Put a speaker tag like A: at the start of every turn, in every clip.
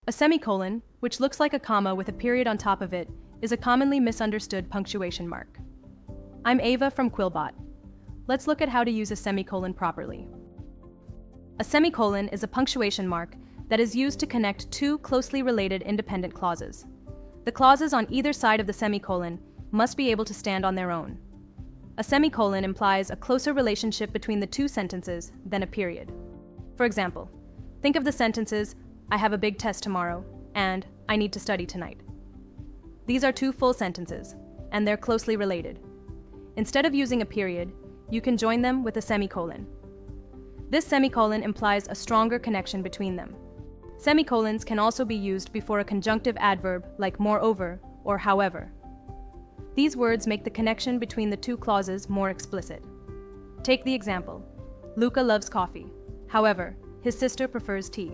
A: A semicolon, which looks like a comma with a period on top of it, is a commonly misunderstood punctuation mark. I'm Ava from Quillbot. Let's look at how to use a semicolon properly. A semicolon is a punctuation mark that is used to connect two closely related independent clauses. The clauses on either side of the semicolon must be able to stand on their own. A semicolon implies a closer relationship between the two sentences than a period. For example, think of the sentences, I have a big test tomorrow, and I need to study tonight. These are two full sentences, and they're closely related. Instead of using a period, you can join them with a semicolon. This semicolon implies a stronger connection between them. Semicolons can also be used before a conjunctive adverb like moreover or however. These words make the connection between the two clauses more explicit. Take the example, Luca loves coffee. However, his sister prefers tea.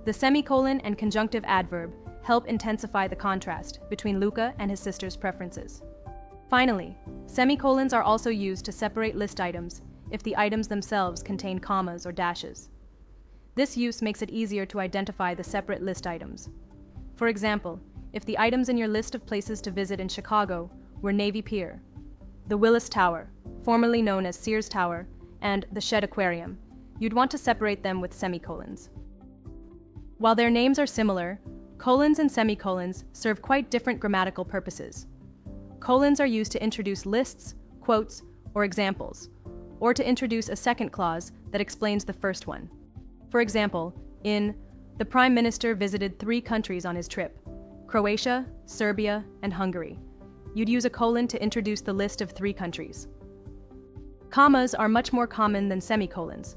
A: The semicolon and conjunctive adverb help intensify the contrast between Luca and his sister's preferences. Finally, semicolons are also used to separate list items if the items themselves contain commas or dashes. This use makes it easier to identify the separate list items. For example, if the items in your list of places to visit in Chicago were Navy Pier, the Willis Tower, formerly known as Sears Tower, and the Shedd Aquarium, you'd want to separate them with semicolons. While their names are similar, colons and semicolons serve quite different grammatical purposes. Colons are used to introduce lists, quotes, or examples, or to introduce a second clause that explains the first one. For example, in The Prime Minister visited 3 countries on his trip, Croatia, Serbia, and Hungary. You'd use a colon to introduce the list of 3 countries. Commas are much more common than semicolons.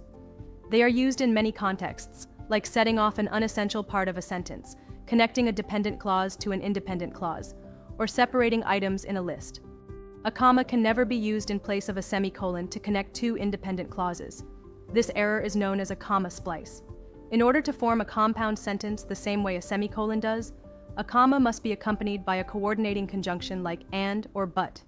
A: They are used in many contexts, like setting off an unessential part of a sentence, connecting a dependent clause to an independent clause, or separating items in a list. A comma can never be used in place of a semicolon to connect 2 independent clauses. This error is known as a comma splice. In order to form a compound sentence the same way a semicolon does, a comma must be accompanied by a coordinating conjunction like and or but.